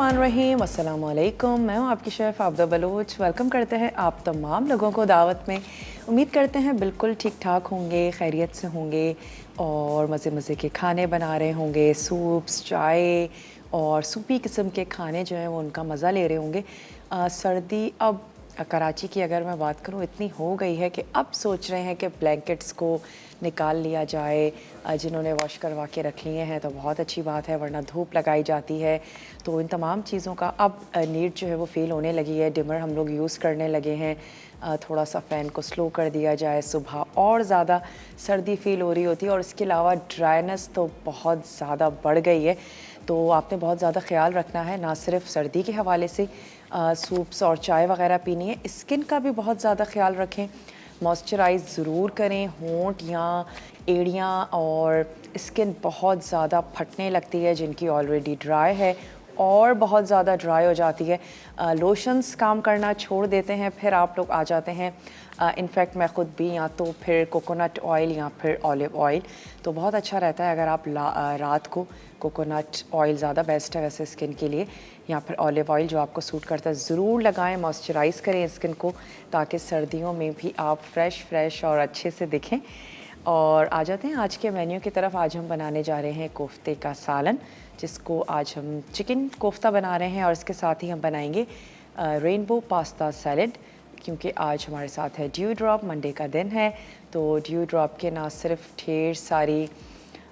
बिस्मिल्लाहिर्रहमानिर्रहीम, अस्सलाम वालेकुम। मैं हूँ आपकी शेफ़ आबदा बलोच। वेलकम करते हैं आप तमाम लोगों को दावत में। उम्मीद करते हैं बिल्कुल ठीक ठाक होंगे, खैरियत से होंगे और मज़े मज़े के खाने बना रहे होंगे। सूप्स, चाय और सूपी किस्म के खाने जो हैं वो उनका मज़ा ले रहे होंगे। सर्दी अब कराची की अगर मैं बात करूँ इतनी हो गई है कि अब सोच रहे हैं कि ब्लैंकेट्स को निकाल लिया जाए। जिन्होंने वॉश करवा के रख लिए हैं तो बहुत अच्छी बात है, वरना धूप लगाई जाती है। तो इन तमाम चीज़ों का अब नीड जो है वो फ़ील होने लगी है। डिमर हम लोग यूज़ करने लगे हैं। थोड़ा सा फ़ैन को स्लो कर दिया जाए, सुबह और ज़्यादा सर्दी फ़ील हो रही होती है और इसके अलावा ड्राइनेस तो बहुत ज़्यादा बढ़ गई है। तो आपने बहुत ज़्यादा ख्याल रखना है, ना सिर्फ सर्दी के हवाले से सूप्स और चाय वगैरह पीनी है, स्किन का भी बहुत ज़्यादा ख्याल रखें। मॉइस्चराइज़ ज़रूर करें। होंठ या एड़ियाँ और स्किन बहुत ज़्यादा फटने लगती है जिनकी ऑलरेडी ड्राई है और बहुत ज़्यादा ड्राई हो जाती है। लोशंस काम करना छोड़ देते हैं, फिर आप लोग आ जाते हैं। इनफैक्ट मैं ख़ुद भी या तो फिर कोकोनट ऑयल या फिर ऑलिव ऑयल, तो बहुत अच्छा रहता है अगर आप रात को कोकोनट ऑयल ज़्यादा बेस्ट है वैसे स्किन के लिए, या फिर ऑलिव ऑयल जो आपको सूट करता है ज़रूर लगाएं। मॉइस्चराइज़ करें स्किन को ताकि सर्दियों में भी आप फ्रेश और अच्छे से दिखें। और आ जाते हैं आज के मेन्यू की तरफ। आज हम बनाने जा रहे हैं कोफ्ते का सालन, जिसको आज हम चिकन कोफ्ता बना रहे हैं और इसके साथ ही हम बनाएंगे रेनबो पास्ता सैलेड, क्योंकि आज हमारे साथ है ड्यू ड्रॉप, मंडे का दिन है। तो ड्यू ड्रॉप के ना सिर्फ ढेर सारी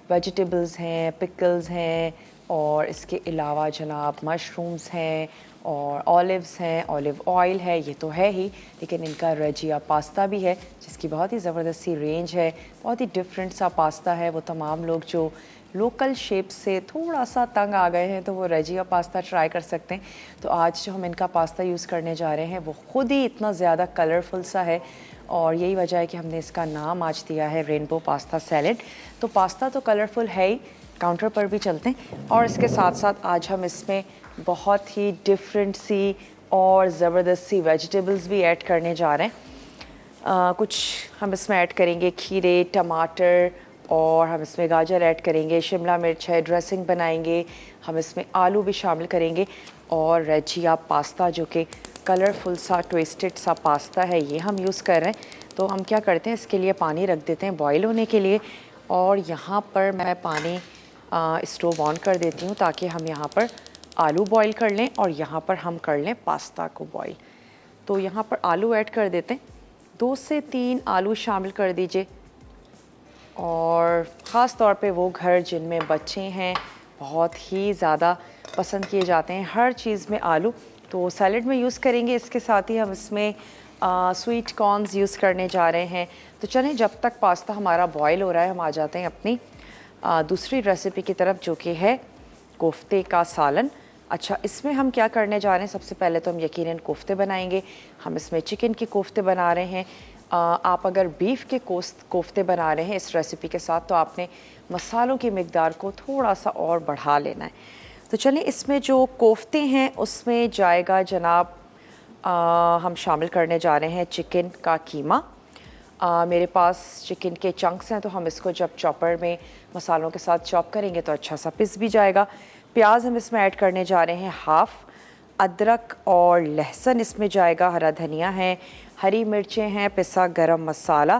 वेजिटेबल्स हैं, पिकल्स हैं और इसके अलावा जनाब मशरूम्स हैं और ऑलिव्स हैं, ऑलिव ऑयल है, ये तो है ही, लेकिन इनका रेजिया पास्ता भी है जिसकी बहुत ही ज़बरदस्त सी रेंज है। बहुत ही डिफरेंट सा पास्ता है। वो तमाम लोग जो लोकल शेप से थोड़ा सा तंग आ गए हैं तो वो रेजिया पास्ता ट्राई कर सकते हैं। तो आज जो हम इनका पास्ता यूज़ करने जा रहे हैं वो ख़ुद ही इतना ज़्यादा कलरफुल सा है और यही वजह है कि हमने इसका नाम आज दिया है रेनबो पास्ता सैलेड। तो पास्ता तो कलरफुल है ही, काउंटर पर भी चलते हैं और इसके साथ साथ आज हम इसमें बहुत ही डिफरेंट सी और ज़बरदस्त सी वेजिटेबल्स भी ऐड करने जा रहे हैं। कुछ हम इसमें ऐड करेंगे खीरे, टमाटर और हम इसमें गाजर ऐड करेंगे, शिमला मिर्च है, ड्रेसिंग बनाएंगे, हम इसमें आलू भी शामिल करेंगे और रेजिया पास्ता जो कि कलरफुल सा ट्विस्टेड सा पास्ता है ये हम यूज़ कर रहे हैं। तो हम क्या करते हैं, इसके लिए पानी रख देते हैं बॉईल होने के लिए और यहाँ पर मैं पानी स्टोव ऑन कर देती हूँ ताकि हम यहाँ पर आलू बॉईल कर लें और यहाँ पर हम कर लें पास्ता को बॉईल। तो यहाँ पर आलू ऐड कर देते हैं, 2 से 3 आलू शामिल कर दीजिए। और ख़ास तौर पे वो घर जिनमें बच्चे हैं बहुत ही ज़्यादा पसंद किए जाते हैं हर चीज़ में आलू, तो सैलेड में यूज़ करेंगे। इसके साथ ही हम इसमें स्वीट कॉर्नस यूज़ करने जा रहे हैं। तो चलें, जब तक पास्ता हमारा बॉईल हो रहा है हम आ जाते हैं अपनी दूसरी रेसिपी की तरफ, जो कि है कोफ्ते का सालन। अच्छा, इसमें हम क्या करने जा रहे हैं, सबसे पहले तो हम यकीनन कोफ्ते बनाएंगे। हम इसमें चिकन के कोफ्ते बना रहे हैं। आप अगर बीफ के कोफ्ते बना रहे हैं इस रेसिपी के साथ तो आपने मसालों की मिकदार को थोड़ा सा और बढ़ा लेना है। तो चलिए, इसमें जो कोफ्ते हैं उसमें जाएगा जनाब, हम शामिल करने जा रहे हैं चिकन का कीमा। मेरे पास चिकन के चंक्स हैं तो हम इसको जब चॉपर में मसालों के साथ चॉप करेंगे तो अच्छा सा पिस भी जाएगा। प्याज हम इसमें ऐड करने जा रहे हैं हाफ़, अदरक और लहसुन इसमें जाएगा, हरा धनिया है, हरी मिर्चें हैं, पिसा गरम मसाला,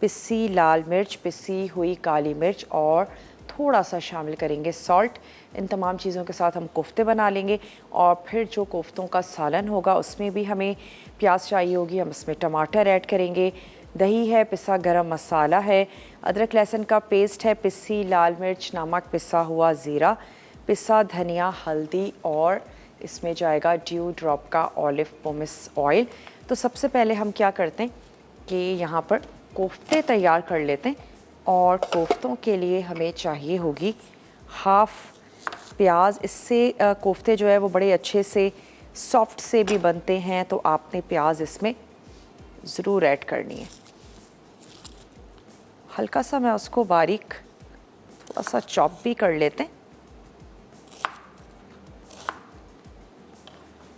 पिसी लाल मिर्च, पिसी हुई काली मिर्च और थोड़ा सा शामिल करेंगे सॉल्ट। इन तमाम चीज़ों के साथ हम कोफ्ते बना लेंगे और फिर जो कोफ्तों का सालन होगा उसमें भी हमें प्याज चाहिए होगी। हम इसमें टमाटर ऐड करेंगे, दही है, पिसा गरम मसाला है, अदरक लहसुन का पेस्ट है, पिसी लाल मिर्च, नमक, पिसा हुआ ज़ीरा, पिसा धनिया, हल्दी और इसमें जाएगा ड्यू ड्रॉप का ऑलिव पोमेस ऑयल। तो सबसे पहले हम क्या करते हैं कि यहाँ पर कोफ्ते तैयार कर लेते हैं और कोफ्तों के लिए हमें चाहिए होगी हाफ़ प्याज। इससे कोफ्ते जो है वो बड़े अच्छे से सॉफ्ट से भी बनते हैं, तो आपने प्याज इसमें ज़रूर ऐड करनी है। हल्का सा मैं उसको बारीक थोड़ा सा चॉप भी कर लेते हैं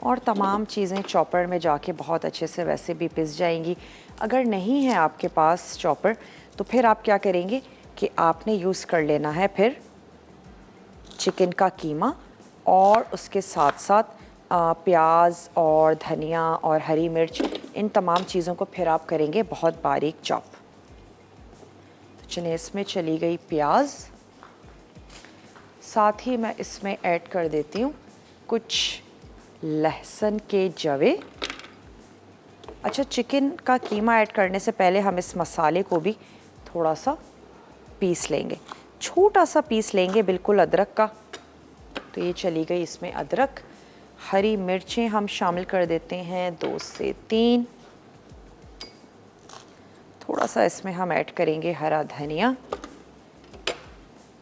और तमाम चीज़ें चॉपर में जाके बहुत अच्छे से वैसे भी पिस जाएंगी। अगर नहीं है आपके पास चॉपर तो फिर आप क्या करेंगे कि आपने यूज़ कर लेना है फिर चिकन का कीमा और उसके साथ साथ प्याज और धनिया और हरी मिर्च, इन तमाम चीज़ों को फिर आप करेंगे बहुत बारीक चॉप। तो चलिए, इसमें चली गई प्याज, साथ ही मैं इसमें ऐड कर देती हूँ कुछ लहसुन के जवे। अच्छा, चिकन का कीमा ऐड करने से पहले हम इस मसाले को भी थोड़ा सा पीस लेंगे, छोटा सा पीस लेंगे बिल्कुल अदरक का। तो ये चली गई इसमें अदरक। हरी मिर्चें हम शामिल कर देते हैं 2 से 3। थोड़ा सा इसमें हम ऐड करेंगे हरा धनिया।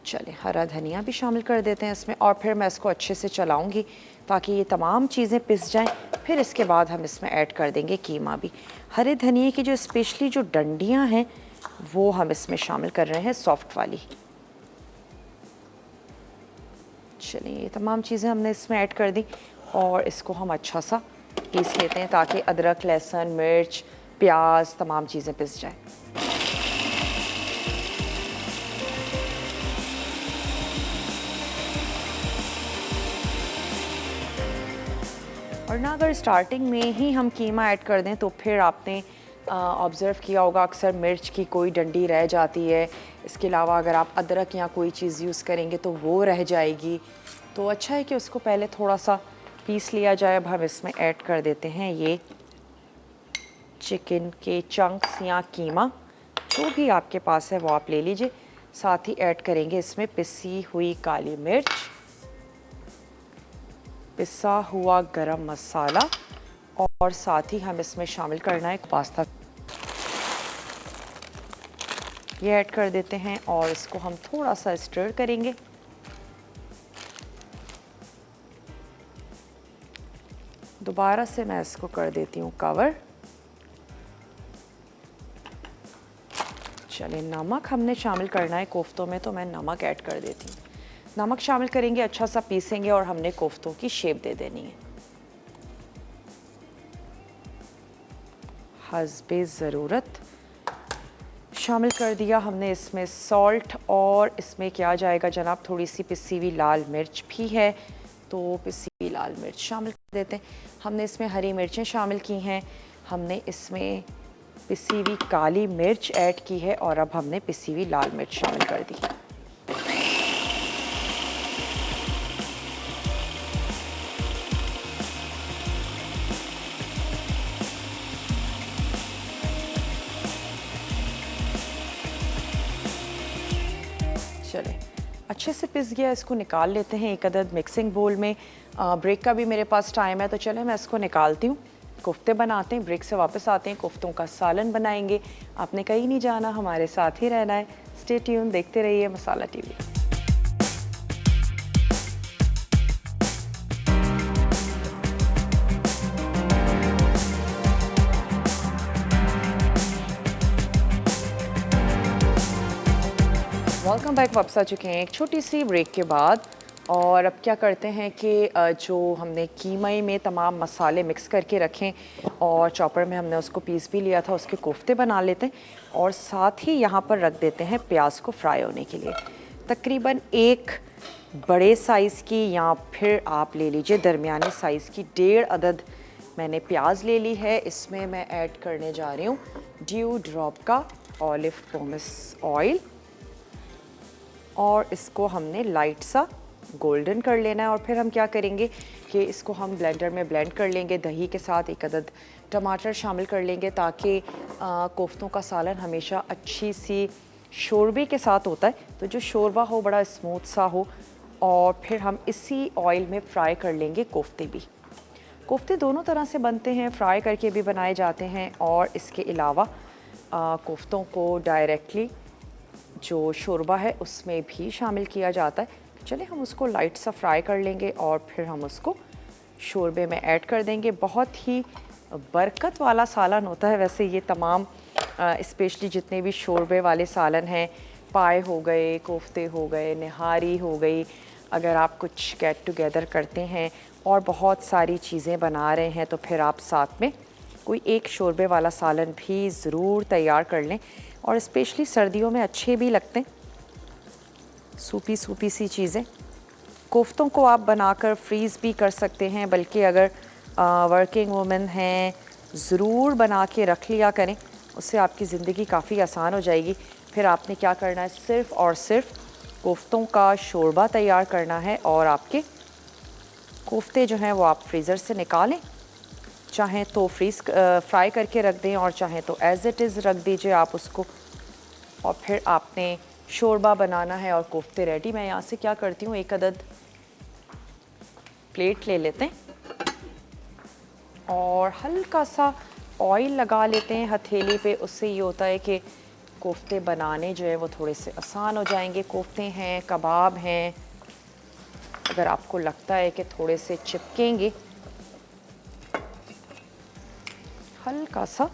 चलें, हरा धनिया भी शामिल कर देते हैं इसमें, और फिर मैं इसको अच्छे से चलाऊंगी ताकि ये तमाम चीज़ें पिस जाएं। फिर इसके बाद हम इसमें ऐड कर देंगे कीमा भी। हरे धनिए की जो स्पेशली जो डंडियां हैं वो हम इसमें शामिल कर रहे हैं, सॉफ्ट वाली। चलिए, ये तमाम चीज़ें हमने इसमें ऐड कर दी और इसको हम अच्छा सा पीस लेते हैं ताकि अदरक, लहसुन, मिर्च, प्याज, तमाम चीज़ें पिस जाएं। और ना अगर स्टार्टिंग में ही हम कीमा ऐड कर दें तो फिर आपने ऑब्ज़र्व किया होगा अक्सर मिर्च की कोई डंडी रह जाती है। इसके अलावा अगर आप अदरक या कोई चीज़ यूज़ करेंगे तो वो रह जाएगी। तो अच्छा है कि उसको पहले थोड़ा सा पीस लिया जाए। अब हम इसमें ऐड कर देते हैं ये चिकन के चंक्स या कीमा, जो भी आपके पास है वो आप ले लीजिए। साथ ही ऐड करेंगे इसमें पिसी हुई काली मिर्च, पिसा हुआ गरम मसाला, और साथ ही हम इसमें शामिल करना है पास्ता। ये ऐड कर देते हैं और इसको हम थोड़ा सा स्टर करेंगे। दोबारा से मैं इसको कर देती हूँ कवर। चलिए, नमक हमने शामिल करना है कोफ्तों में, तो मैं नमक ऐड कर देती हूँ। नमक शामिल करेंगे, अच्छा सा पीसेंगे और हमने कोफ्तों की शेप दे देनी है। हस्बे ज़रूरत शामिल कर दिया हमने इसमें सॉल्ट, और इसमें क्या जाएगा जनाब, थोड़ी सी पिसी हुई लाल मिर्च भी है, तो पिसी हुई लाल मिर्च शामिल कर देते हैं। हमने इसमें हरी मिर्चें शामिल की हैं, हमने इसमें पिसी हुई काली मिर्च ऐड की है, और अब हमने पिसी हुई लाल मिर्च शामिल कर दी। चलें, अच्छे से पिस गया, इसको निकाल लेते हैं एक अदद मिक्सिंग बोल में। ब्रेक का भी मेरे पास टाइम है, तो चलें मैं इसको निकालती हूँ। कोफ्ते बनाते हैं, ब्रेक से वापस आते हैं, कोफ्तों का सालन बनाएंगे। आपने कहीं नहीं जाना, हमारे साथ ही रहना है। स्टे ट्यून, देखते रहिए मसाला टीवी। वेलकम बैक, वापस आ चुके हैं एक छोटी सी ब्रेक के बाद। और अब क्या करते हैं कि जो हमने कीमे में तमाम मसाले मिक्स करके रखें और चॉपर में हमने उसको पीस भी लिया था, उसके कोफ्ते बना लेते हैं। और साथ ही यहाँ पर रख देते हैं प्याज को फ्राई होने के लिए। तकरीबन एक बड़े साइज़ की, या फिर आप ले लीजिए दरमियाने साइज़ की 1.5 अदद मैंने प्याज ले ली है। इसमें मैं ऐड करने जा रही हूँ ड्यू ड्रॉप का ऑलिव पोमेस ऑयल, और इसको हमने लाइट सा गोल्डन कर लेना है। और फिर हम क्या करेंगे कि इसको हम ब्लेंडर में ब्लेंड कर लेंगे दही के साथ। एक अदद टमाटर शामिल कर लेंगे ताकि कोफ्तों का सालन हमेशा अच्छी सी शोरबे के साथ होता है, तो जो शोरबा हो बड़ा स्मूथ सा हो। और फिर हम इसी ऑयल में फ्राई कर लेंगे कोफ्ते भी। कोफ्ते दोनों तरह से बनते हैं, फ्राई करके भी बनाए जाते हैं, और इसके अलावा कोफ्तों को डायरेक्टली जो शोरबा है उसमें भी शामिल किया जाता है। चलिए, हम उसको लाइट सा फ्राई कर लेंगे और फिर हम उसको शोरबे में ऐड कर देंगे। बहुत ही बरकत वाला सालन होता है वैसे ये तमाम, स्पेशली जितने भी शोरबे वाले सालन हैं, पाए हो गए, कोफ्ते हो गए, निहारी हो गई। अगर आप कुछ गेट टुगेदर करते हैं और बहुत सारी चीज़ें बना रहे हैं तो फिर आप साथ में कोई एक शोरबे वाला सालन भी ज़रूर तैयार कर लें। और स्पेशली सर्दियों में अच्छे भी लगते हैं, सूपी सूपी सी चीज़ें। कोफ्तों को आप बनाकर फ्रीज़ भी कर सकते हैं, बल्कि अगर वर्किंग वुमेन हैं ज़रूर बना के रख लिया करें, उससे आपकी ज़िंदगी काफ़ी आसान हो जाएगी। फिर आपने क्या करना है, सिर्फ़ और सिर्फ कोफ्तों का शोरबा तैयार करना है और आपके कोफ्ते जो हैं वो आप फ्रीज़र से निकालें, चाहें तो फ्राई करके रख दें और चाहें तो एज़ इट इज़ रख दीजिए आप उसको, और फिर आपने शोरबा बनाना है और कोफ्ते रेडी। मैं यहाँ से क्या करती हूँ, एक अदद प्लेट ले लेते हैं और हल्का सा ऑयल लगा लेते हैं हथेली पे। उससे ये होता है कि कोफ्ते बनाने जो है वो थोड़े से आसान हो जाएंगे। कोफ्ते हैं, कबाब हैं, अगर आपको लगता है कि थोड़े से चिपकेंगे, हल्का सा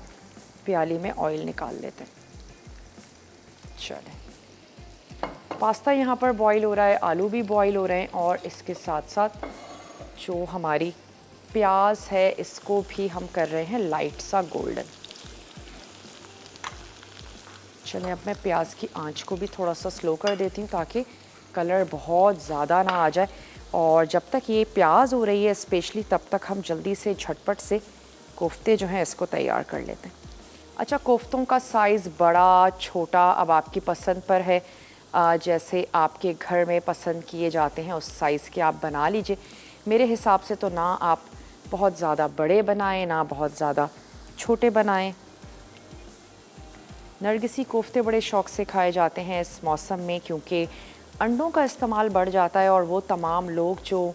प्याली में ऑयल निकाल लेते हैं। चलें, पास्ता यहाँ पर बॉईल हो रहा है, आलू भी बॉईल हो रहे हैं, और इसके साथ साथ जो हमारी प्याज है इसको भी हम कर रहे हैं लाइट सा गोल्डन। चलें, अब मैं प्याज की आंच को भी थोड़ा सा स्लो कर देती हूँ ताकि कलर बहुत ज़्यादा ना आ जाए। और जब तक ये प्याज हो रही है स्पेशली, तब तक हम जल्दी से झटपट से कोफ्ते जो हैं इसको तैयार कर लेते हैं। अच्छा, कोफ्तों का साइज़ बड़ा छोटा अब आपकी पसंद पर है, जैसे आपके घर में पसंद किए जाते हैं उस साइज़ के आप बना लीजिए। मेरे हिसाब से तो ना आप बहुत ज़्यादा बड़े बनाएं, ना बहुत ज़्यादा छोटे बनाएं। नरगिसी कोफ्ते बड़े शौक़ से खाए जाते हैं इस मौसम में, क्योंकि अंडों का इस्तेमाल बढ़ जाता है, और वो तमाम लोग जो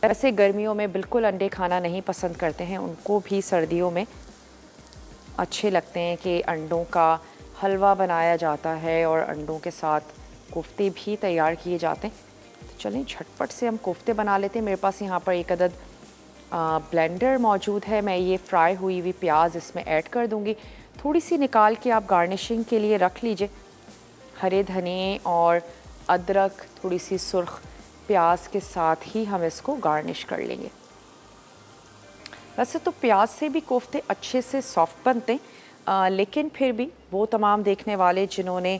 ऐसे गर्मियों में बिल्कुल अंडे खाना नहीं पसंद करते हैं, उनको भी सर्दियों में अच्छे लगते हैं कि अंडों का हलवा बनाया जाता है और अंडों के साथ कोफ्ते भी तैयार किए जाते हैं। तो चलें झटपट से हम कोफ्ते बना लेते हैं। मेरे पास यहाँ पर एक अदद ब्लेंडर मौजूद है। मैं ये फ्राई हुई हुई प्याज इसमें ऐड कर दूँगी। थोड़ी सी निकाल के आप गार्निशिंग के लिए रख लीजिए। हरे धनिए और अदरक, थोड़ी सी सुर्ख प्याज के साथ ही हम इसको गार्निश कर लेंगे। वैसे तो प्याज से भी कोफ्ते अच्छे से सॉफ्ट बनते हैं, लेकिन फिर भी वो तमाम देखने वाले जिन्होंने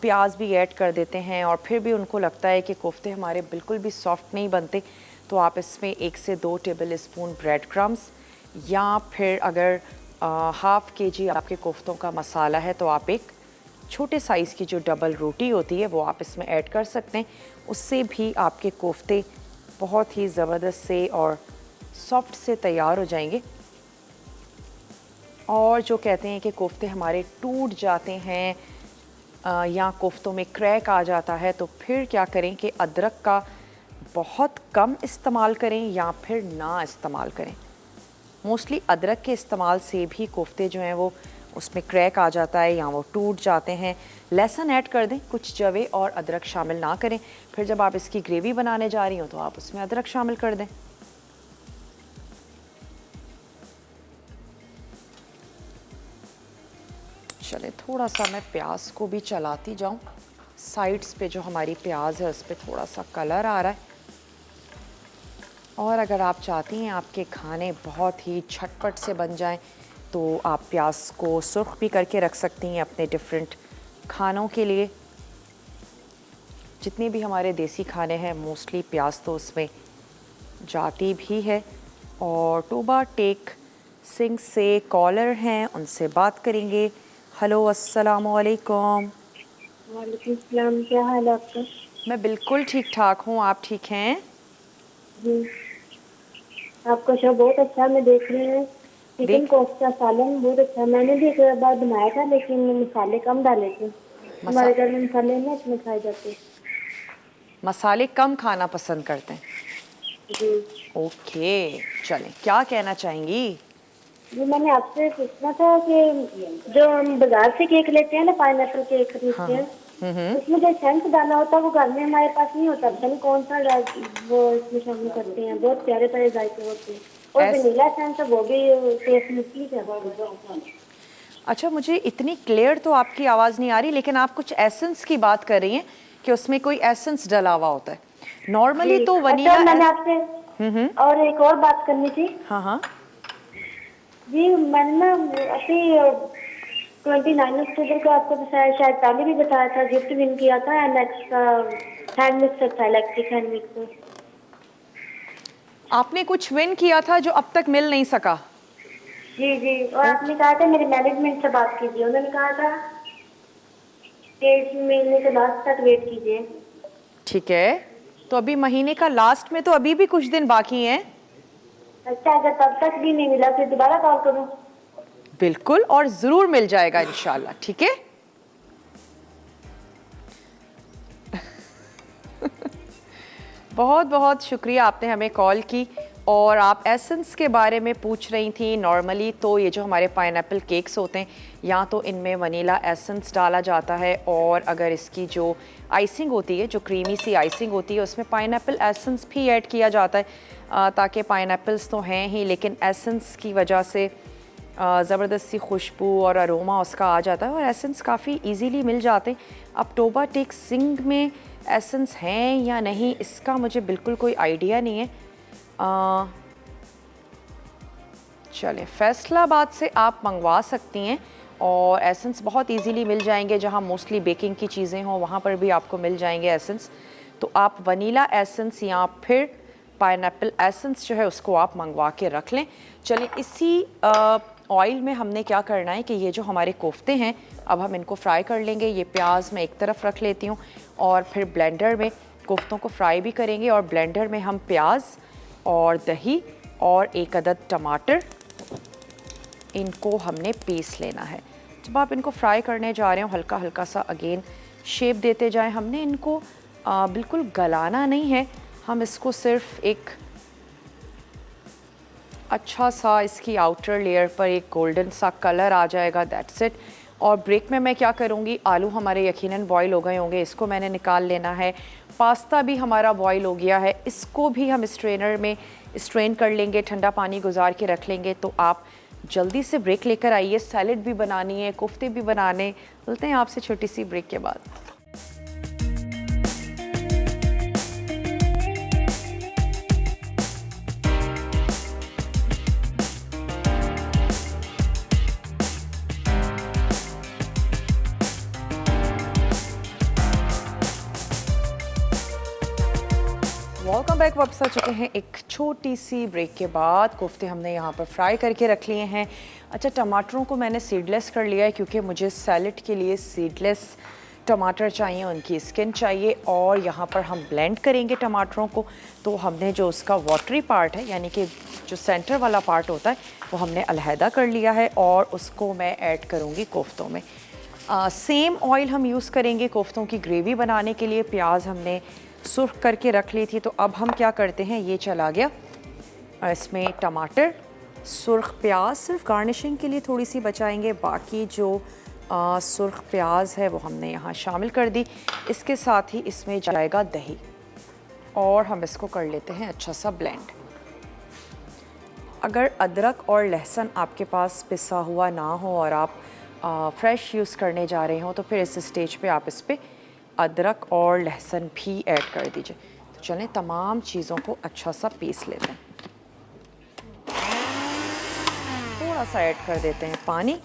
प्याज भी ऐड कर देते हैं और फिर भी उनको लगता है कि कोफ्ते हमारे बिल्कुल भी सॉफ्ट नहीं बनते, तो आप इसमें 1 से 2 टेबल स्पून ब्रेड क्रम्स, या फिर अगर हाफ़ kg आपके कोफ्तों का मसाला है तो आप एक छोटे साइज़ की जो डबल रोटी होती है वो आप इसमें ऐड कर सकते हैं। उससे भी आपके कोफ्ते बहुत ही ज़बरदस्त से और सॉफ्ट से तैयार हो जाएंगे। और जो कहते हैं कि कोफ्ते हमारे टूट जाते हैं या कोफ्तों में क्रैक आ जाता है, तो फिर क्या करें कि अदरक का बहुत कम इस्तेमाल करें या फिर ना इस्तेमाल करें। मोस्टली अदरक के इस्तेमाल से भी कोफ्ते जो हैं वो उसमें क्रैक आ जाता है या वो टूट जाते हैं। लहसुन ऐड कर दें, कुछ जवे और अदरक शामिल ना करें। फिर जब आप इसकी ग्रेवी बनाने जा रही हो तो आप उसमें अदरक शामिल कर दें। चले, थोड़ा सा मैं प्याज को भी चलाती जाऊं। साइड्स पे जो हमारी प्याज है उस पर थोड़ा सा कलर आ रहा है। और अगर आप चाहती हैं आपके खाने बहुत ही झटपट से बन जाएं, तो आप प्याज को सुर्ख भी करके रख सकती हैं अपने डिफरेंट खानों के लिए। जितने भी हमारे देसी खाने हैं मोस्टली प्याज तो उसमें जाती भी है। और टोबा टेक सिंह से कॉलर हैं, उनसे बात करेंगे। हेलो, अस्सलाम वालेकुम। वालेकुम सलाम, क्या हाल है आपका? मैं बिल्कुल ठीक ठाक हूँ, आप ठीक हैं? जी, आपका शो बहुत अच्छा है, मैं देख रही हूँ। चिकन देख, कोफ्ता सालन बहुत अच्छा है। मैंने भी एक बार बनाया था, लेकिन मसाले कम डाले थे। मसा हमारे घर में मसाले ना इतने खाए जाते। मसाले कम खाना पसंद करते हैं। जी ओके, चलें, क्या कहना चाहेंगी? जी, मैंने आपसे पूछना था कि जो हम बाजार से केक लेते हैं ना, पाइनएप्पल केक हाँ खरीदते हाँ। हैं, उसमें जो सेंस डालना होता है वो घर में हमारे पास नहीं होता। पता नहीं कौन सा वो इसमें शामिल करते हैं। बहुत प्यारे प्यारे जायके होते हैं, और एस वनीला सेंस है वो भी टेस्ट मुश्किल है। अच्छा, मुझे इतनी क्लियर तो आपकी आवाज़ नहीं आ रही, लेकिन आप कुछ एसेंस की बात कर रही हैं कि उसमें कोई एसेंस डला हुआ होता है। नॉर्मली जी, तो अच्छा, वनीला मैंने आपसे हम्म। और एक और बात करनी थी। हाँ हाँ। जी, मैंने ना अभी 29 अक्टूबर को आपको शायद पहले भी बताया था, गिफ्ट विन किया था एमएक्स का हैंड मिक्सर था, इलेक्ट्रिक हैंड मिक्सर। आपने कुछ विन किया था जो अब तक मिल नहीं सका। जी जी, और आपने कहा था मेरे मैनेजमेंट से बात कीजिए, उन्होंने कहा था कि इस महीने के लास्ट तक वेट कीजिए। ठीक है, तो अभी महीने का लास्ट में तो अभी भी कुछ दिन बाकी हैं। अच्छा, अगर तब तक भी नहीं मिला फिर दोबारा कॉल करूँ? बिल्कुल, और ज़रूर मिल जाएगा इंशाल्लाह। ठीक है, बहुत बहुत शुक्रिया आपने हमें कॉल की। और आप एसेंस के बारे में पूछ रही थी। नॉर्मली तो ये जो हमारे पाइनएप्पल केक्स होते हैं, या तो इनमें वनीला एसेंस डाला जाता है, और अगर इसकी जो आइसिंग होती है, जो क्रीमी सी आइसिंग होती है, उसमें पाइनएप्पल एसेंस भी ऐड किया जाता है, ताकि पाइनएप्पल्स तो हैं ही, लेकिन एसेंस की वजह से ज़बरदस्त सी खुशबू और अरोमा उसका आ जाता है, और एसेंस काफ़ी इजीली मिल जाते हैं। अब टोबा टेक सिंग में एसेंस हैं या नहीं, इसका मुझे बिल्कुल कोई आइडिया नहीं है। चलें, फैसलाबाद से आप मंगवा सकती हैं, और एसेंस बहुत इजीली मिल जाएंगे। जहां मोस्टली बेकिंग की चीज़ें हों वहाँ पर भी आपको मिल जाएंगे एसेंस। तो आप वनीला एसेंस या फिर पाइनएप्पल एसेंस जो है उसको आप मंगवा के रख लें। चलें, इसी ऑयल में हमने क्या करना है कि ये जो हमारे कोफ्ते हैं, अब हम इनको फ्राई कर लेंगे। ये प्याज मैं एक तरफ रख लेती हूँ, और फिर ब्लेंडर में कोफ्तों को फ्राई भी करेंगे, और ब्लेंडर में हम प्याज और दही और एक अदद टमाटर, इनको हमने पीस लेना है। जब आप इनको फ्राई करने जा रहे हो, हल्का हल्का सा अगेन शेप देते जाएं। हमने इनको बिल्कुल गलाना नहीं है, हम इसको सिर्फ एक अच्छा सा इसकी आउटर लेयर पर एक गोल्डन सा कलर आ जाएगा, दैट्स इट। और ब्रेक में मैं क्या करूँगी, आलू हमारे यकीनन बॉईल हो गए होंगे, इसको मैंने निकाल लेना है। पास्ता भी हमारा बॉईल हो गया है, इसको भी हम स्ट्रेनर में स्ट्रेन कर लेंगे, ठंडा पानी गुजार के रख लेंगे। तो आप जल्दी से ब्रेक लेकर आइए, सैलेड भी बनानी है, कोफ्ते भी बनाने। मिलते हैं आपसे छोटी सी ब्रेक के बाद। Welcome back. वापस आ चुके हैं एक छोटी सी ब्रेक के बाद। कोफ्ते हमने यहाँ पर फ्राई करके रख लिए हैं। अच्छा, टमाटरों को मैंने सीडलेस कर लिया है, क्योंकि मुझे सैलेड के लिए सीडलेस टमाटर चाहिए, उनकी स्किन चाहिए। और यहाँ पर हम ब्लेंड करेंगे टमाटरों को, तो हमने जो उसका वाटरी पार्ट है, यानी कि जो सेंटर वाला पार्ट होता है, वो हमने अलहदा कर लिया है, और उसको मैं ऐड करूँगी कोफ्तों में। सेम ऑयल हम यूज़ करेंगे कोफ्तों की ग्रेवी बनाने के लिए। प्याज हमने सुर्ख करके रख ली थी, तो अब हम क्या करते हैं, ये चला गया, इसमें टमाटर, सुर्ख प्याज सिर्फ गार्निशिंग के लिए थोड़ी सी बचाएंगे, बाकी जो सुर्ख प्याज है वो हमने यहाँ शामिल कर दी। इसके साथ ही इसमें जाएगा दही, और हम इसको कर लेते हैं अच्छा सा ब्लेंड। अगर अदरक और लहसुन आपके पास पिसा हुआ ना हो और आप फ्रेश यूज़ करने जा रहे हो, तो फिर इस स्टेज पे आप इस पर अदरक और लहसुन भी ऐड कर दीजिए। तो चलें, तमाम चीज़ों को अच्छा सा पीस लेते हैं। थोड़ा सा ऐड कर देते हैं पानी।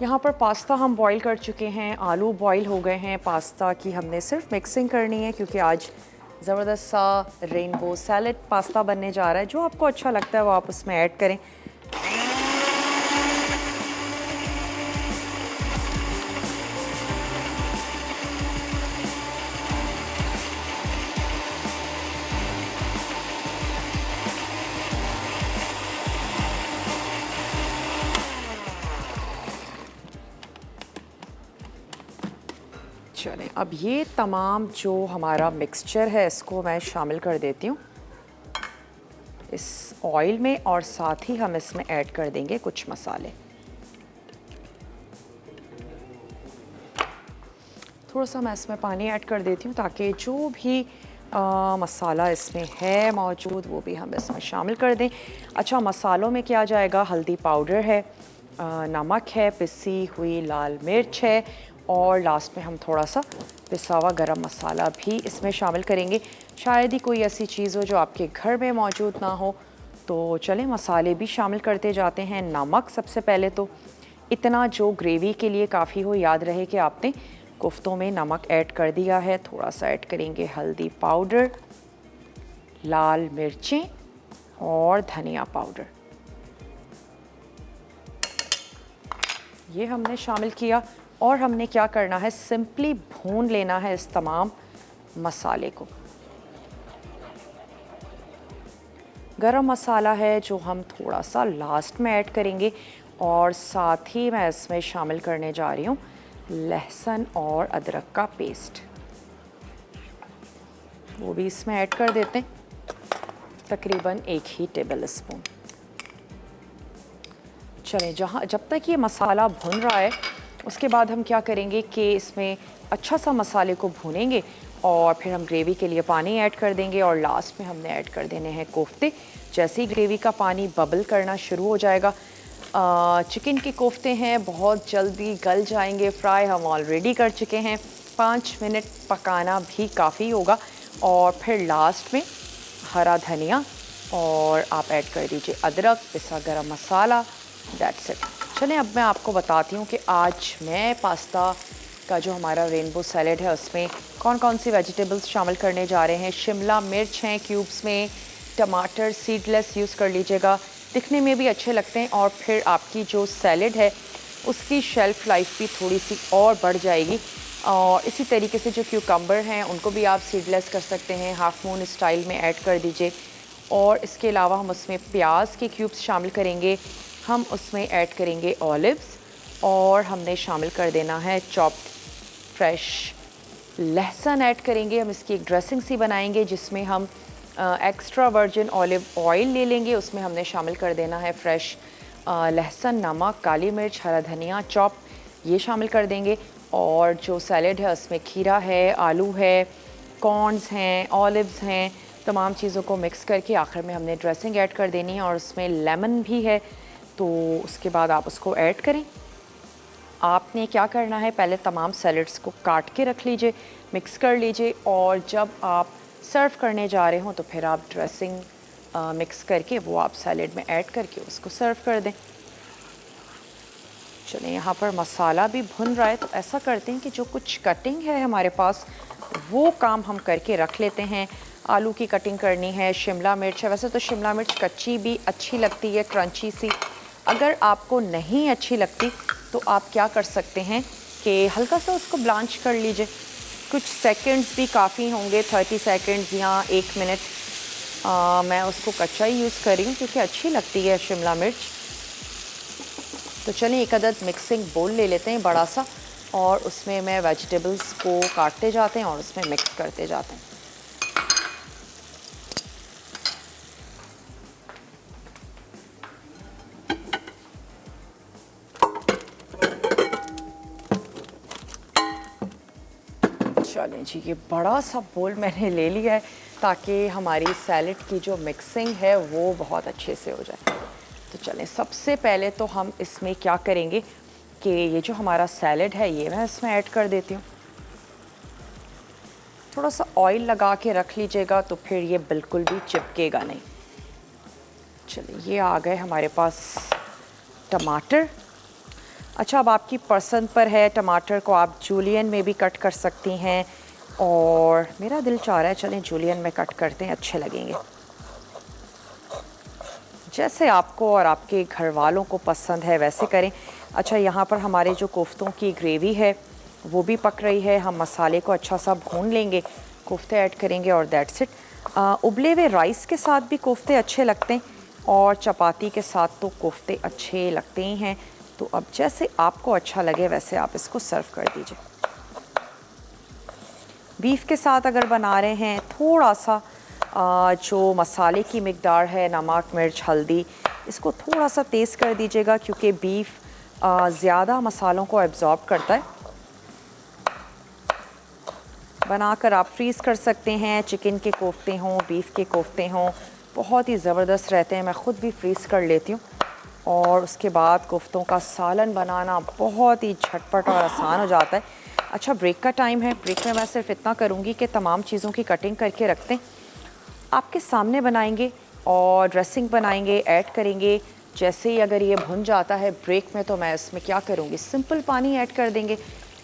यहाँ पर पास्ता हम बॉईल कर चुके हैं, आलू बॉईल हो गए हैं। पास्ता की हमने सिर्फ मिक्सिंग करनी है, क्योंकि आज ज़बरदस्त सा रेनबो सैलेड पास्ता बनने जा रहा है। जो आपको अच्छा लगता है वो आप उसमें ऐड करें। चलें, अब ये तमाम जो हमारा मिक्सचर है, इसको मैं शामिल कर देती हूँ इस ऑयल में, और साथ ही हम इसमें ऐड कर देंगे कुछ मसाले। थोड़ा सा मैं इसमें पानी ऐड कर देती हूँ, ताकि जो भी मसाला इसमें है मौजूद वो भी हम इसमें शामिल कर दें। अच्छा, मसालों में क्या जाएगा, हल्दी पाउडर है, नमक है, पिसी हुई लाल मिर्च है, और लास्ट में हम थोड़ा सा पिसा हुआ गरम मसाला भी इसमें शामिल करेंगे। शायद ही कोई ऐसी चीज़ हो जो आपके घर में मौजूद ना हो। तो चलें, मसाले भी शामिल करते जाते हैं। नमक सबसे पहले तो इतना जो ग्रेवी के लिए काफ़ी हो। याद रहे कि आपने कोफ्तों में नमक ऐड कर दिया है। थोड़ा सा ऐड करेंगे हल्दी पाउडर, लाल मिर्चें और धनिया पाउडर, ये हमने शामिल किया। और हमने क्या करना है, सिंपली भून लेना है इस तमाम मसाले को। गरम मसाला है जो हम थोड़ा सा लास्ट में ऐड करेंगे, और साथ ही मैं इसमें शामिल करने जा रही हूँ लहसुन और अदरक का पेस्ट, वो भी इसमें ऐड कर देते हैं, तकरीबन 1 ही टेबल स्पून। चलें, जब तक ये मसाला भुन रहा है उसके बाद हम क्या करेंगे कि इसमें अच्छा सा मसाले को भूनेंगे और फिर हम ग्रेवी के लिए पानी ऐड कर देंगे, और लास्ट में हमने ऐड कर देने हैं कोफ्ते। जैसे ही ग्रेवी का पानी बबल करना शुरू हो जाएगा, चिकन के कोफ्ते हैं बहुत जल्दी गल जाएंगे, फ्राई हम ऑलरेडी कर चुके हैं, 5 मिनट पकाना भी काफ़ी होगा। और फिर लास्ट में हरा धनिया और आप ऐड कर दीजिए अदरक, पिसा गरम मसाला, दैट्स इट। चलें, अब मैं आपको बताती हूँ कि आज मैं पास्ता का जो हमारा रेनबो सैलेड है उसमें कौन कौन सी वेजिटेबल्स शामिल करने जा रहे हैं। शिमला मिर्च हैं क्यूब्स में, टमाटर सीडलेस यूज़ कर लीजिएगा, दिखने में भी अच्छे लगते हैं, और फिर आपकी जो सैलेड है उसकी शेल्फ़ लाइफ भी थोड़ी सी और बढ़ जाएगी। और इसी तरीके से जो क्यूकम्बर हैं उनको भी आप सीडलेस कर सकते हैं, हाफ मून स्टाइल में ऐड कर दीजिए। और इसके अलावा हम उसमें प्याज के क्यूब्स शामिल करेंगे, हम उसमें ऐड करेंगे ऑलिव्स, और हमने शामिल कर देना है चॉप्ड फ्रेश लहसुन ऐड करेंगे। हम इसकी एक ड्रेसिंग सी बनाएंगे जिसमें हम एक्स्ट्रा वर्जिन ऑलिव ऑयल ले लेंगे, उसमें हमने शामिल कर देना है फ्रेश लहसुन, नमक, काली मिर्च, हरा धनिया चॉप, ये शामिल कर देंगे। और जो सैलेड है उसमें खीरा है, आलू है, कॉर्न्स हैं, ऑलिव्स हैं, तमाम चीज़ों को मिक्स करके आखिर में हमने ड्रेसिंग ऐड कर देनी है, और उसमें लेमन भी है, तो उसके बाद आप उसको ऐड करें। आपने क्या करना है, पहले तमाम सैलड्स को काट के रख लीजिए, मिक्स कर लीजिए, और जब आप सर्व करने जा रहे हो तो फिर आप ड्रेसिंग मिक्स करके वो आप सैलड में ऐड करके उसको सर्व कर दें। चलिए, यहाँ पर मसाला भी भुन रहा है, तो ऐसा करते हैं कि जो कुछ कटिंग है हमारे पास वो काम हम करके रख लेते हैं। आलू की कटिंग करनी है, शिमला मिर्च है, वैसे तो शिमला मिर्च कच्ची भी अच्छी लगती है, क्रंची सी। अगर आपको नहीं अच्छी लगती तो आप क्या कर सकते हैं कि हल्का सा उसको ब्लांच कर लीजिए, कुछ सेकंड्स भी काफ़ी होंगे, 30 सेकंड्स या 1 मिनट। मैं उसको कच्चा ही यूज़ कर रही हूँ क्योंकि अच्छी लगती है शिमला मिर्च। तो चलिए, एक अदद मिक्सिंग बोल ले लेते हैं बड़ा सा, और उसमें मैं वेजिटेबल्स को काटते जाते हैं और उसमें मिक्स करते जाते हैं। चलें जी, ये बड़ा सा बोल मैंने ले लिया है ताकि हमारी सैलेड की जो मिक्सिंग है वो बहुत अच्छे से हो जाए। तो चलें, सबसे पहले तो हम इसमें क्या करेंगे कि ये जो हमारा सैलेड है ये मैं इसमें ऐड कर देती हूँ। थोड़ा सा ऑयल लगा के रख लीजिएगा तो फिर ये बिल्कुल भी चिपकेगा नहीं। चलिए, ये आ गए हमारे पास टमाटर। अच्छा, अब आपकी पसंद पर है, टमाटर को आप जूलियन में भी कट कर सकती हैं, और मेरा दिल चाह रहा है चलें जूलियन में कट करते हैं, अच्छे लगेंगे, जैसे आपको और आपके घर वालों को पसंद है वैसे करें। अच्छा, यहाँ पर हमारे जो कोफ्तों की ग्रेवी है वो भी पक रही है, हम मसाले को अच्छा सा भून लेंगे, कोफ्ते ऐड करेंगे और दैट्स इट। उबले हुए राइस के साथ भी कोफ्ते अच्छे लगते हैं, और चपाती के साथ तो कोफ्ते अच्छे लगते ही हैं। तो अब जैसे आपको अच्छा लगे वैसे आप इसको सर्व कर दीजिए। बीफ के साथ अगर बना रहे हैं, थोड़ा सा जो मसाले की मिकदार है, नमक, मिर्च, हल्दी, इसको थोड़ा सा तेज़ कर दीजिएगा क्योंकि बीफ ज़्यादा मसालों को एब्जॉर्ब करता है। बनाकर आप फ्रीज़ कर सकते हैं, चिकन के कोफ्ते हों, बीफ के कोफ्ते हों, बहुत ही ज़बरदस्त रहते हैं, मैं ख़ुद भी फ्रीज़ कर लेती हूँ। और उसके बाद कोफ्तों का सालन बनाना बहुत ही झटपट और आसान हो जाता है। अच्छा, ब्रेक का टाइम है, ब्रेक में मैं सिर्फ इतना करूँगी कि तमाम चीज़ों की कटिंग करके रखते हैं, आपके सामने बनाएंगे और ड्रेसिंग बनाएंगे, ऐड करेंगे, जैसे ही अगर ये भुन जाता है ब्रेक में, तो मैं इसमें क्या करूँगी, सिंपल पानी ऐड कर देंगे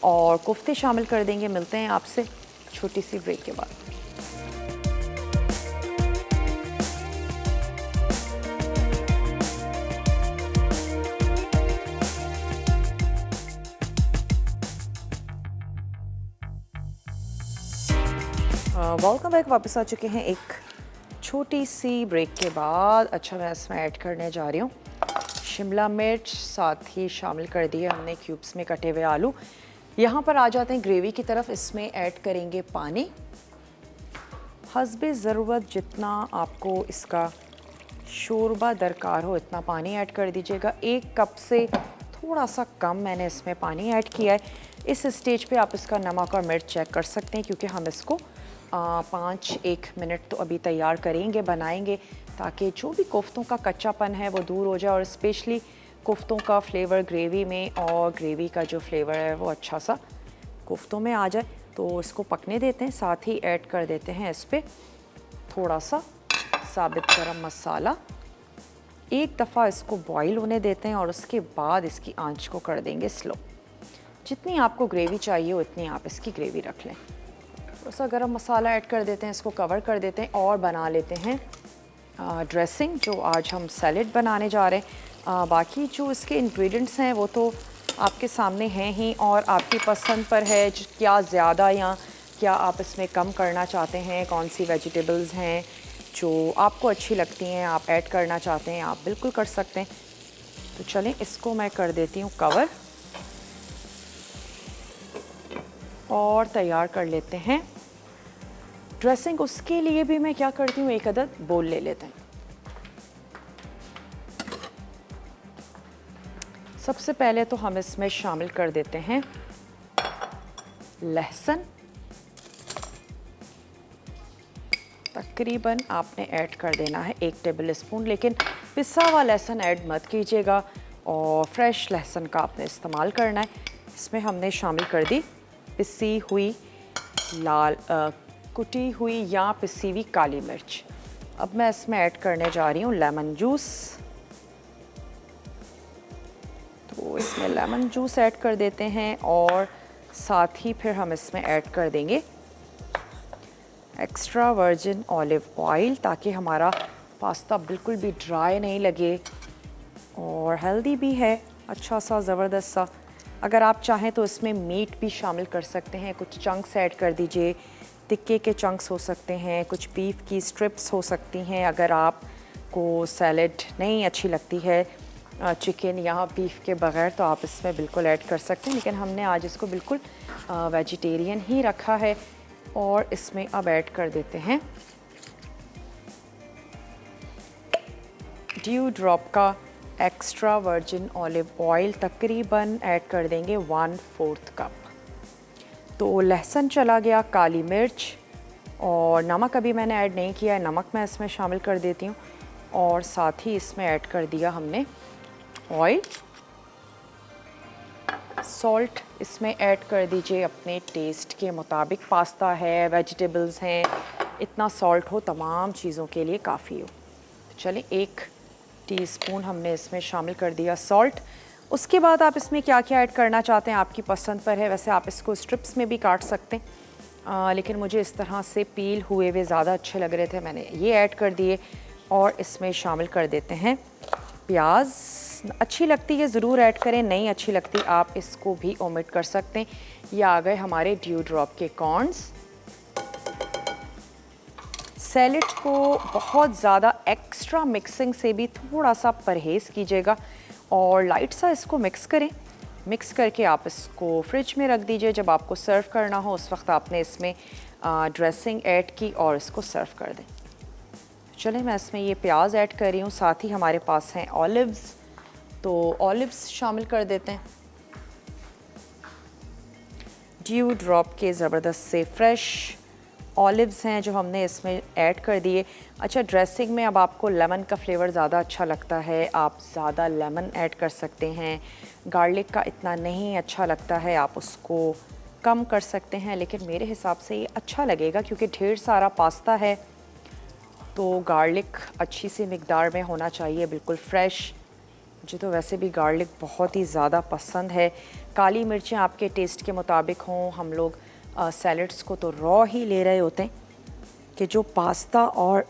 और कोफ्ते शामिल कर देंगे। मिलते हैं आपसे छोटी सी ब्रेक के बाद। वेलकम बैक, वापस आ चुके हैं एक छोटी सी ब्रेक के बाद। अच्छा, मैं इसमें ऐड करने जा रही हूँ शिमला मिर्च, साथ ही शामिल कर दिए हमने क्यूब्स में कटे हुए आलू। यहाँ पर आ जाते हैं ग्रेवी की तरफ। इसमें ऐड करेंगे पानी हस्बे ज़रूरत, जितना आपको इसका शोरबा दरकार हो इतना पानी ऐड कर दीजिएगा। 1 कप से थोड़ा सा कम मैंने इसमें पानी ऐड किया है। इस स्टेज पे आप इसका नमक और मिर्च चेक कर सकते हैं, क्योंकि हम इसको 5-1 मिनट तो अभी तैयार करेंगे, बनाएंगे, ताकि जो भी कोफ्तों का कच्चापन है वो दूर हो जाए और स्पेशली कोफ्तों का फ्लेवर ग्रेवी में और ग्रेवी का जो फ्लेवर है वो अच्छा सा कोफ्तों में आ जाए। तो इसको पकने देते हैं। साथ ही ऐड कर देते हैं इस पर थोड़ा सा साबित गरम मसाला। एक दफ़ा इसको बॉईल होने देते हैं और उसके बाद इसकी आंच को कर देंगे स्लो। जितनी आपको ग्रेवी चाहिए उतनी आप इसकी ग्रेवी रख लें। थोड़ा सा गरम मसाला ऐड कर देते हैं, इसको कवर कर देते हैं और बना लेते हैं ड्रेसिंग, जो आज हम सैलेड बनाने जा रहे हैं। बाकी जो इसके इंग्रेडिएंट्स हैं वो तो आपके सामने हैं ही, और आपकी पसंद पर है क्या ज़्यादा या क्या आप इसमें कम करना चाहते हैं। कौन सी वेजिटेबल्स हैं जो आपको अच्छी लगती हैं, आप ऐड करना चाहते हैं, आप बिल्कुल कर सकते हैं। तो चलें, इसको मैं कर देती हूँ कवर और तैयार कर लेते हैं ड्रेसिंग। उसके लिए भी मैं क्या करती हूँ, एक अदद बोल ले लेते हैं। सबसे पहले तो हम इसमें शामिल कर देते हैं लहसुन। तकरीबन आपने ऐड कर देना है 1 टेबल स्पून, लेकिन पिसा हुआ लहसुन ऐड मत कीजिएगा और फ्रेश लहसुन का आपने इस्तेमाल करना है। इसमें हमने शामिल कर दी पिसी हुई कुटी हुई या पिसी हुई काली मिर्च। अब मैं इसमें ऐड करने जा रही हूँ लेमन जूस। तो इसमें लेमन जूस ऐड कर देते हैं और साथ ही फिर हम इसमें ऐड कर देंगे एक्स्ट्रा वर्जिन ऑलिव ऑयल, ताकि हमारा पास्ता बिल्कुल भी ड्राई नहीं लगे और हेल्दी भी है अच्छा सा ज़बरदस्त सा। अगर आप चाहें तो इसमें मीट भी शामिल कर सकते हैं, कुछ चंक्स ऐड कर दीजिए, टिक्के के चंक्स हो सकते हैं, कुछ बीफ की स्ट्रिप्स हो सकती हैं। अगर आपको सैलेड नहीं अच्छी लगती है चिकन या बीफ के बग़ैर, तो आप इसमें बिल्कुल ऐड कर सकते हैं, लेकिन हमने आज इसको बिल्कुल वेजिटेरियन ही रखा है। और इसमें अब ऐड कर देते हैं ड्यू ड्रॉप का एक्स्ट्रा वर्जिन ऑलिव ऑयल, तकरीबन ऐड कर देंगे 1/4 कप। तो लहसुन चला गया, काली मिर्च और नमक अभी मैंने ऐड नहीं किया है, नमक मैं इसमें शामिल कर देती हूँ। और साथ ही इसमें ऐड कर दिया हमने ऑयल। सॉल्ट इसमें ऐड कर दीजिए अपने टेस्ट के मुताबिक। पास्ता है, वेजिटेबल्स हैं, इतना सॉल्ट हो तमाम चीज़ों के लिए काफ़ी हो। चलिए, 1 टीस्पून हमने इसमें शामिल कर दिया सॉल्ट। उसके बाद आप इसमें क्या क्या ऐड करना चाहते हैं आपकी पसंद पर है। वैसे आप इसको स्ट्रिप्स में भी काट सकते हैं, लेकिन मुझे इस तरह से पील हुए हुए ज़्यादा अच्छे लग रहे थे, मैंने ये ऐड कर दिए। और इसमें शामिल कर देते हैं प्याज। अच्छी लगती है ज़रूर ऐड करें, नहीं अच्छी लगती आप इसको भी ओमिट कर सकते हैं। ये आ गए हमारे ड्यू ड्रॉप के कॉर्न्स। सैलेड को बहुत ज़्यादा एक्स्ट्रा मिक्सिंग से भी थोड़ा सा परहेज़ कीजिएगा और लाइट सा इसको मिक्स करें। मिक्स करके आप इसको फ्रिज में रख दीजिए। जब आपको सर्व करना हो उस वक्त आपने इसमें ड्रेसिंग ऐड की और इसको सर्व कर दें। चलें, मैं इसमें ये प्याज ऐड कर रही हूँ, साथ ही हमारे पास हैं ऑलिव्स, तो ऑलिव्स शामिल कर देते हैं। ड्यू ड्रॉप के ज़बरदस्त से फ्रेश ऑलिव्स हैं जो हमने इसमें ऐड कर दिए। अच्छा, ड्रेसिंग में अब आपको लेमन का फ्लेवर ज़्यादा अच्छा लगता है, आप ज़्यादा लेमन ऐड कर सकते हैं। गार्लिक का इतना नहीं अच्छा लगता है, आप उसको कम कर सकते हैं, लेकिन मेरे हिसाब से ये अच्छा लगेगा क्योंकि ढेर सारा पास्ता है, तो गार्लिक अच्छी सी मिकदार में होना चाहिए, बिल्कुल फ्रेश। मुझे तो वैसे भी गार्लिक बहुत ही ज़्यादा पसंद है। काली मिर्चें आपके टेस्ट के मुताबिक हों। हम लोग सैलड्स को तो रॉ ही ले रहे होते हैं कि जो पास्ता और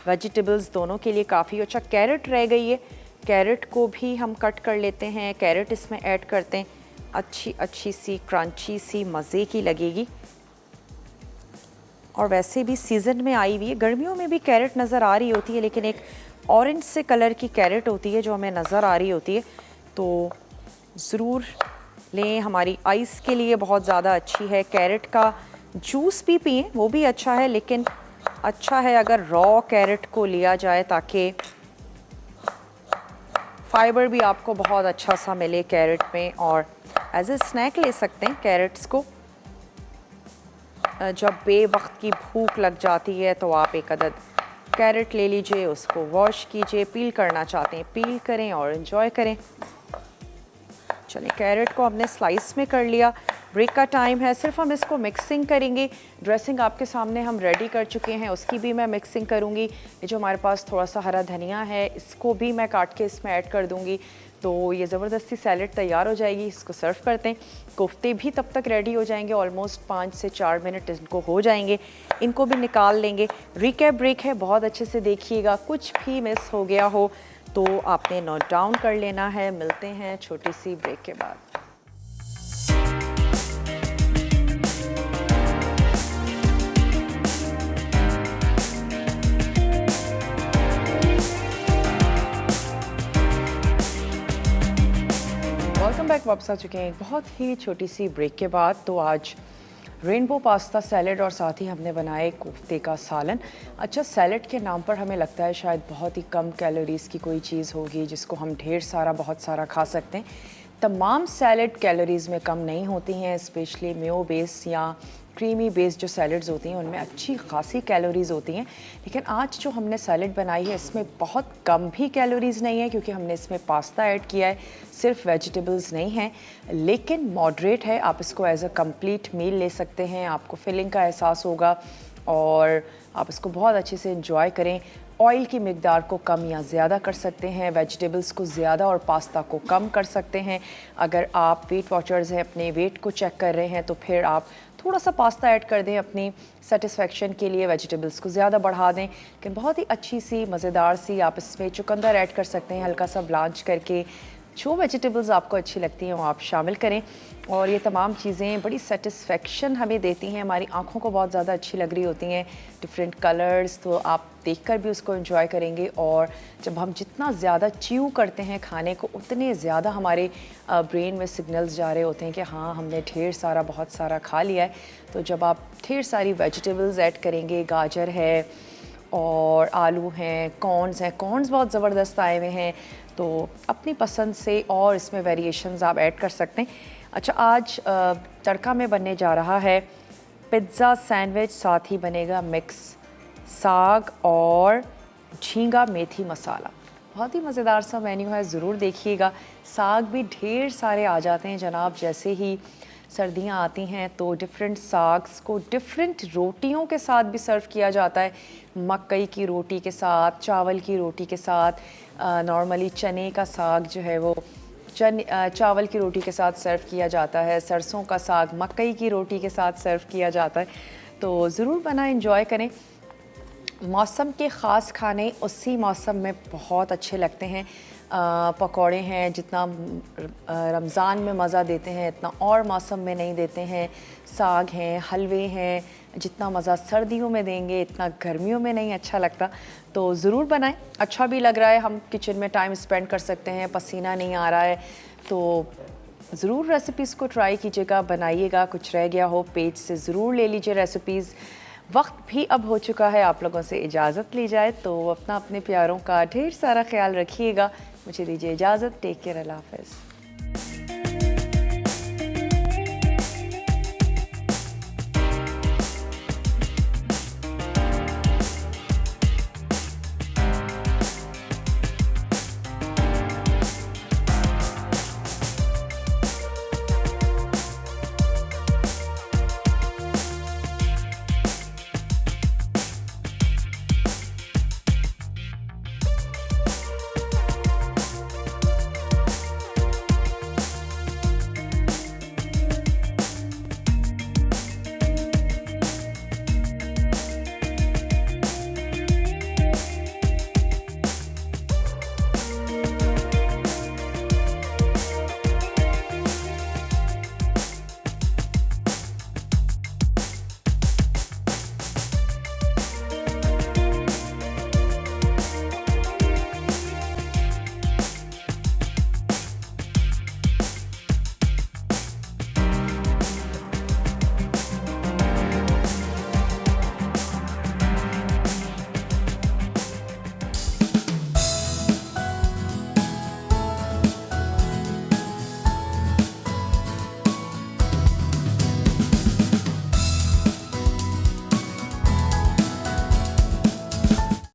वेजिटेबल्स दोनों के लिए काफ़ी अच्छा। कैरेट रह गई है, कैरेट को भी हम कट कर लेते हैं, कैरेट इसमें ऐड करते हैं। अच्छी सी क्रंची सी मज़े की लगेगी। और वैसे भी सीज़न में आई हुई है, गर्मियों में भी कैरेट नज़र आ रही होती है, लेकिन एक ऑरेंज से कलर की कैरेट होती है जो हमें नज़र आ रही होती है, तो ज़रूर लें। हमारी आइस के लिए बहुत ज़्यादा अच्छी है। कैरेट का जूस भी पिएं, वो भी अच्छा है, लेकिन अच्छा है अगर रॉ कैरेट को लिया जाए ताकि फाइबर भी आपको बहुत अच्छा सा मिले कैरेट में। और एज ए स्नैक ले सकते हैं कैरेट्स को। जब बेवक्त की भूख लग जाती है तो आप एक अदद कैरेट ले लीजिए, उसको वॉश कीजिए, पील करना चाहते हैं पील करें और एंजॉय करें। चलिए, कैरेट को हमने स्लाइस में कर लिया। ब्रेक का टाइम है, सिर्फ हम इसको मिक्सिंग करेंगे। ड्रेसिंग आपके सामने हम रेडी कर चुके हैं, उसकी भी मैं मिक्सिंग करूंगी। ये जो हमारे पास थोड़ा सा हरा धनिया है, इसको भी मैं काट के इसमें ऐड कर दूंगी। तो ये ज़बरदस्ती सैलेड तैयार हो जाएगी। इसको सर्व करते हैं। कोफ्ते भी तब तक रेडी हो जाएंगे, ऑलमोस्ट 5 से 4 मिनट इनको हो जाएंगे। इनको भी निकाल लेंगे। रिकैप ब्रेक है, बहुत अच्छे से देखिएगा, कुछ भी मिस हो गया हो तो आपने नोट डाउन कर लेना है। मिलते हैं छोटी सी ब्रेक के बाद। Welcome back. वापस आ चुके हैं एक बहुत ही छोटी सी ब्रेक के बाद। तो आज रेनबो पास्ता सैलेड और साथ ही हमने बनाए कोफ्ते का सालन। अच्छा, सैलेड के नाम पर हमें लगता है शायद बहुत ही कम कैलोरीज़ की कोई चीज़ होगी जिसको हम ढेर सारा बहुत सारा खा सकते हैं। तमाम सैलेड कैलोरीज़ में कम नहीं होती हैं, स्पेशली मेयो बेस या क्रीमी बेस्ड जो सैलड्स होती हैं उनमें अच्छी खासी कैलोरीज़ होती हैं। लेकिन आज जो हमने सैलड बनाई है इसमें बहुत कम भी कैलोरीज़ नहीं है, क्योंकि हमने इसमें पास्ता ऐड किया है, सिर्फ वेजिटेबल्स नहीं हैं, लेकिन मॉडरेट है। आप इसको एज अ कंप्लीट मील ले सकते हैं, आपको फिलिंग का एहसास होगा और आप इसको बहुत अच्छे से एंजॉय करें। ऑयल की मिकदार को कम या ज़्यादा कर सकते हैं, वेजिटेबल्स को ज़्यादा और पास्ता को कम कर सकते हैं। अगर आप वेट वॉचर्स हैं, अपने वेट को चेक कर रहे हैं, तो फिर आप थोड़ा सा पास्ता ऐड कर दें अपनी सेटिस्फेक्शन के लिए, वेजिटेबल्स को ज़्यादा बढ़ा दें। लेकिन बहुत ही अच्छी सी मज़ेदार सी आप इसमें चुकंदर ऐड कर सकते हैं, हल्का सा ब्लांच करके। जो वेजिटेबल्स आपको अच्छी लगती हैं वो आप शामिल करें। और ये तमाम चीज़ें बड़ी सेटिस्फेक्शन हमें देती हैं, हमारी आँखों को बहुत ज़्यादा अच्छी लग रही होती हैं, डिफरेंट कलर्स, तो आप देखकर भी उसको एंजॉय करेंगे। और जब हम जितना ज़्यादा च्यू करते हैं खाने को, उतने ज़्यादा हमारे ब्रेन में सिग्नल्स जा रहे होते हैं कि हाँ, हमने ढेर सारा बहुत सारा खा लिया है। तो जब आप ढेर सारी वेजिटेबल्स ऐड करेंगे, गाजर है और आलू हैं, कॉर्न्स हैं, कॉर्न्स बहुत ज़बरदस्त आए हुए हैं, तो अपनी पसंद से और इसमें वेरिएशंस आप ऐड कर सकते हैं। अच्छा, आज तड़का में बनने जा रहा है पिज़्ज़ा सैंडविच, साथ ही बनेगा मिक्स साग और झींगा मेथी मसाला। बहुत ही मज़ेदार सा मेन्यू है, ज़रूर देखिएगा। साग भी ढेर सारे आ जाते हैं जनाब, जैसे ही सर्दियां आती हैं तो डिफरेंट साग्स को डिफरेंट रोटियों के साथ भी सर्व किया जाता है। मकई की रोटी के साथ, चावल की रोटी के साथ, नॉर्मली चने का साग जो है वो चावल की रोटी के साथ सर्व किया जाता है। सरसों का साग मकई की रोटी के साथ सर्व किया जाता है। तो ज़रूर बना, एंजॉय करें। मौसम के ख़ास खाने उसी मौसम में बहुत अच्छे लगते हैं। पकौड़े हैं, जितना रमज़ान में मज़ा देते हैं इतना और मौसम में नहीं देते हैं। साग हैं, हलवे हैं, जितना मज़ा सर्दियों में देंगे इतना गर्मियों में नहीं अच्छा लगता। तो ज़रूर बनाएं, अच्छा भी लग रहा है, हम किचन में टाइम स्पेंड कर सकते हैं, पसीना नहीं आ रहा है। तो ज़रूर रेसिपीज़ को ट्राई कीजिएगा, बनाइएगा। कुछ रह गया हो पेज से ज़रूर ले लीजिए रेसिपीज़। वक्त भी अब हो चुका है आप लोगों से इजाज़त ली जाए, तो अपने प्यारों का ढेर सारा ख्याल रखिएगा। मुझे दीजिए इजाज़त। टेक केयर, अल्लाह हाफ़िज़।